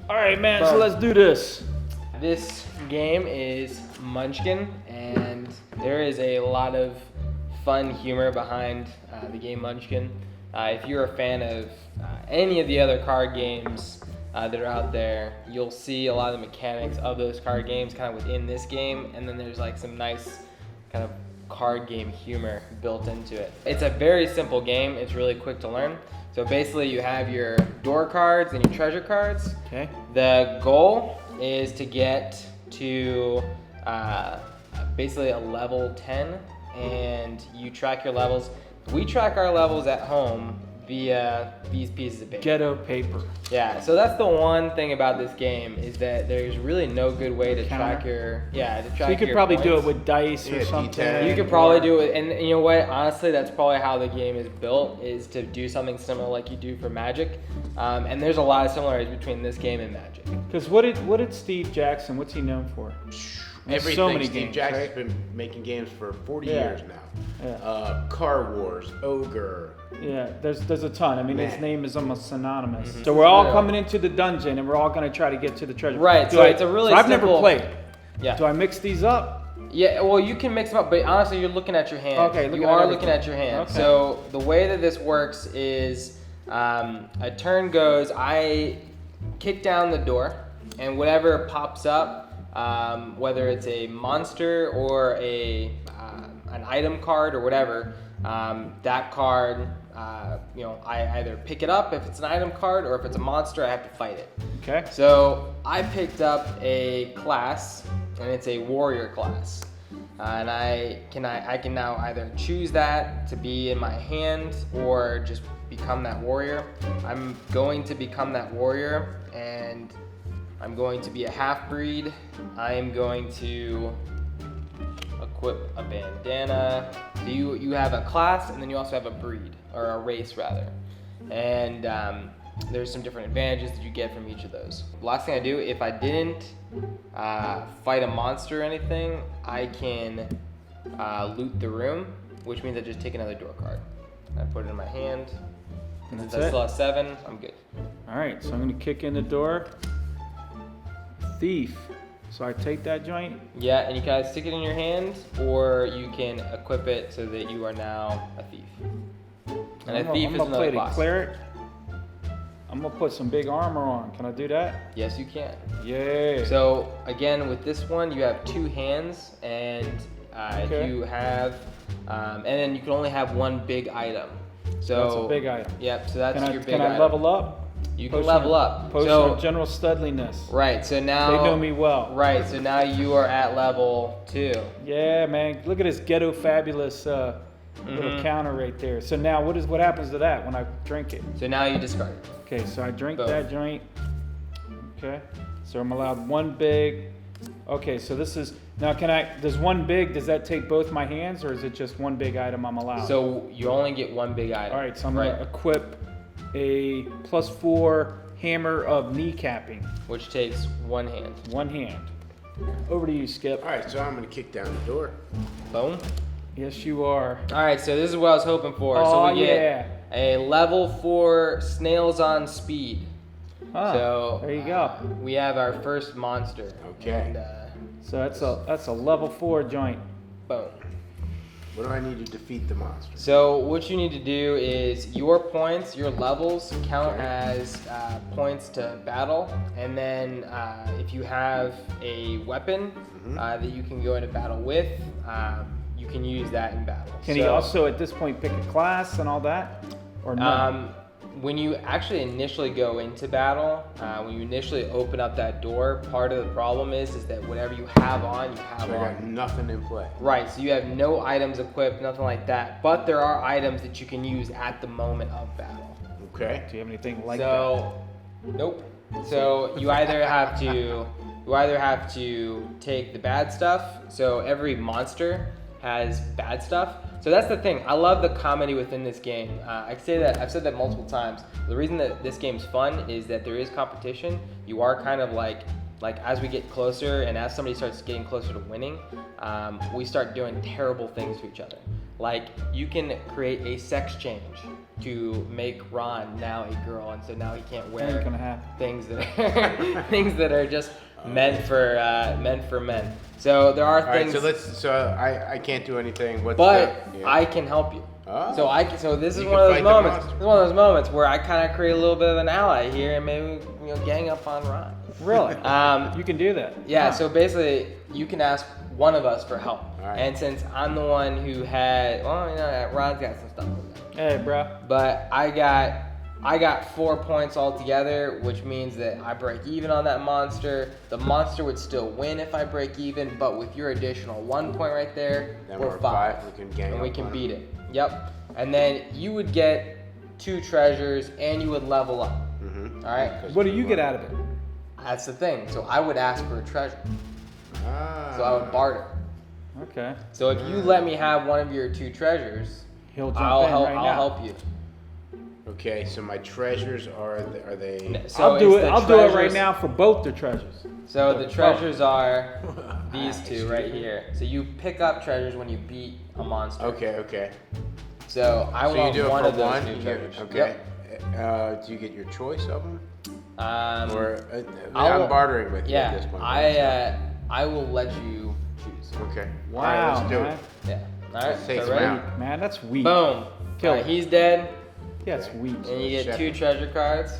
All right, man, so let's do this. This game is Munchkin, and there is a lot of fun humor behind the game Munchkin. If you're a fan of any of the other card games that are out there, you'll see a lot of the mechanics of those card games kind of within this game, and then there's like some nice kind of card game humor built into it. It's a very simple game. It's really quick to learn. So basically you have your door cards and your treasure cards. Okay. The goal is to get to basically a level 10, and you track your levels. We track our levels at home via these pieces of paper. Ghetto paper. Yeah, so that's the one thing about this game is that there's really no good way to track your So you could probably do it with dice or something. You could probably do it, and you know what? Honestly, that's probably how the game is built, is to do something similar like you do for Magic. And there's a lot of similarities between this game and Magic. Because what did Steve Jackson? What's he known for? Everything. So many Steve games, Jackson's right? been making games for 40 years now. Yeah. Car Wars, Ogre. Yeah, there's a ton. I mean, his Man. name is almost synonymous. So we're all coming into the dungeon, and we're all going to try to get to the treasure. Right. So it's a really I've simple. never played. Yeah. Do I mix these up? Yeah, well, you can mix them up, but honestly, you're looking at your hand. Okay, you are looking at your hand. Okay. So the way that this works is a turn goes, I kick down the door, and whatever pops up, whether it's a monster or an item card or whatever, that card, I either pick it up if it's an item card, or if it's a monster, I have to fight it. Okay. So I picked up a class, and it's a warrior class, and I can now either choose that to be in my hand or just become that warrior. I'm going to become that warrior, and I'm going to be a half-breed. I am going to equip a bandana. So you have a class, and then you also have a breed, or a race rather. And there's some different advantages that you get from each of those. The last thing I do, if I didn't fight a monster or anything, I can loot the room, which means I just take another door card. I put it in my hand. And since I still have 7, I'm good. All right, so I'm going to kick in the door. Thief. So I take that joint. Yeah, and you can either stick it in your hand, or you can equip it so that you are now a thief. And a thief is another class. Cleric. I'm gonna put some big armor on. Can I do that? Yes, you can. Yeah. So again, with this one, you have 2 hands, and you have, and then you can only have one big item. So that's a big item. Yep. So that's your big item. Can I level up? You can level up. Potion So of general studliness. right. So now They know me well. Right. So now you are at level 2. Yeah, man. Look at this ghetto fabulous little counter right there. So now what happens to that when I drink it? So now you discard it. Okay, so I drink Boom. that joint. Okay. So I'm allowed one big. Okay, so this is now does one big, does that take both my hands, or is it just one big item I'm allowed? So you only get one big item. All right, so I'm gonna equip a +4 hammer of kneecapping. Which takes one hand. One hand. Over to you, Skip. All right, so I'm going to kick down the door. Boom. Yes, you are. All right, so this is what I was hoping for. Oh, so we yeah. get a level 4 snails on speed. Ah, So there you go. We have our first monster. Okay. And, So that's a level 4 joint. boom. What do I need to defeat the monster? So what you need to do is your points, your levels count as points to battle, and then if you have a weapon that you can go into battle with, you can use that in battle. Can he also at this point pick a class and all that, or no? When you actually initially go into battle, when you initially open up that door, part of the problem is that whatever you have on, you have So on. I got nothing in play. Right, so you have no items equipped, nothing like that, but there are items that you can use at the moment of battle. Okay. Do you have anything like Nope. So you either have to take the bad stuff. So every monster has bad stuff. So that's the thing. I love the comedy within this game. I've said that multiple times. The reason that this game's fun is that there is competition. You are kind of like as we get closer, and as somebody starts getting closer to winning, we start doing terrible things to each other. Like, you can create a sex change to make Ron now a girl, and so now he can't Ain't wear gonna happen. things that are things that are just meant for men. So there are All right, things. so I can't do anything. But yeah. I can help you. Oh. So this is You one can of those fight the moments. monster. This is one of those moments where I kind of create a little bit of an ally here, and maybe gang up on Ron. Really? Um, You can do that. Yeah. Huh. So basically, you can ask one of us for help. All right. And since I'm the one who had, Ron's got some stuff with him. Hey, bro. But I got 4 points altogether, which means that I break even on that monster. The monster would still win if I break even, but with your additional 1 point right there, Then we're we're 5. five, we can gang and we up can on beat him. it. Yep. And then you would get 2 treasures, and you would level up. Mm-hmm. All right. What do you get out of it? That's the thing. So I would ask for a treasure. Ah. So I would barter. Okay. So if you let me have one of your 2 treasures, He'll jump I'll in help. right I'll now. help you. Okay, so my treasures are they? So I'll do it's it. the I'll do it right treasures- now for both the treasures. So the treasures are these Excuse 2 right me. here. So you pick up treasures when you beat a monster. Okay. So I So you want do it one for of those one? 2 You treasures. get, okay. Do you get your choice of them? Yep. Or I'll- I'm bartering with you at this point. I will let you choose. Okay. Wow, All right, let's do man. it. Yeah. All right. Take So some ready? out. Man, that's weak. Boom. Kill All right, it. he's dead, Yeah, it's Okay. weak. and you get Check 2 it. treasure cards.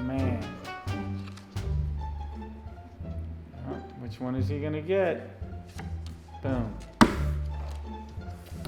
Man. Which one is he gonna get? Boom.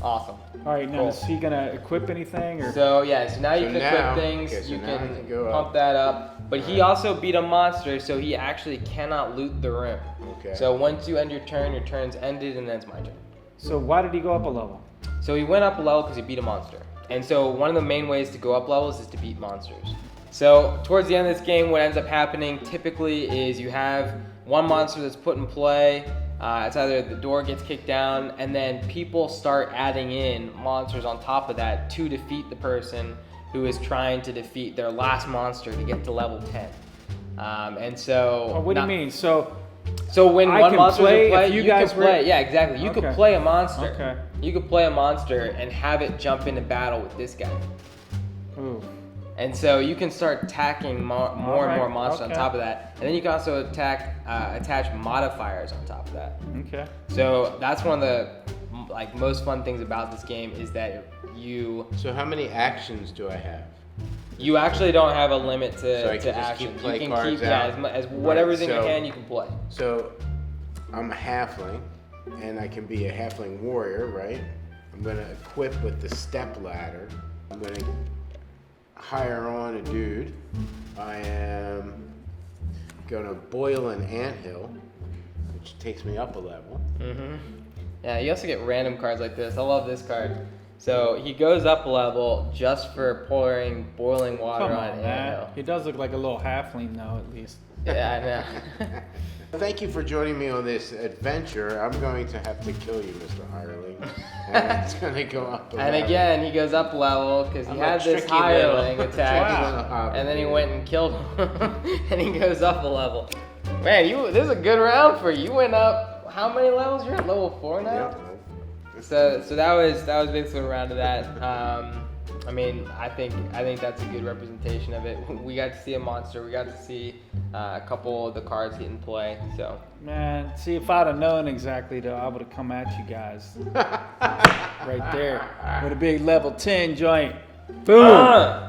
Awesome. All right, now Cool. is he gonna equip anything or? So yeah, so now you So can now- equip things, okay, so you now I can can go pump up. that up. But he also beat a monster, so he actually cannot loot the room. Okay. So once you end your turn's ended, and then it's my turn. So why did he go up a level? So he went up a level because he beat a monster. And so one of the main ways to go up levels is to beat monsters. So towards the end of this game, what ends up happening typically is you have one monster that's put in play. It's either the door gets kicked down, and then people start adding in monsters on top of that to defeat the person who is trying to defeat their last monster to get to level 10. And so... Oh, what do you mean? So So when I one can monster's play in play, if you you guys can play. were- Yeah, exactly. You could Okay. play a monster. Okay. You could play a monster and have it jump into battle with this guy. Ooh. And so you can start attacking more and more Alright, monsters on okay. top of that. And then you can also attach modifiers on top of that. Okay. So that's one of the most fun things about this game is that So how many actions do I have? you actually don't have a limit to, So I can just action. keep play you can cards keep yeah, out. as whatever's in your so- hand you can play. So I'm a halfling, and I can be a halfling warrior, right? I'm gonna equip with the step ladder. I'm gonna hire on a dude. I am gonna boil an anthill, which takes me up a level. Mm-hmm. Yeah, you also get random cards like this. I love this card. So he goes up a level just for pouring boiling water Come on on, an man. anthill. He does look like a little halfling though, at least. Yeah, I know. Thank you for joining me on this adventure. I'm going to have to kill you, Mr. Hireling. And it's gonna go up a And level. again, he goes up a level because he I'm had a this tricky little- hireling attack, Wow. and then he went and killed him, and he goes up a level. Man, this is a good round for you. You went up. How many levels? You're at level 4 now. Yep. So that was basically a round of that. I mean, I think that's a good representation of it. We got to see a monster. We got to see a couple of the cards get in play. So Man, see if I'd have known exactly though, I would have come at you guys. Right there. With a big level 10 joint. Boom!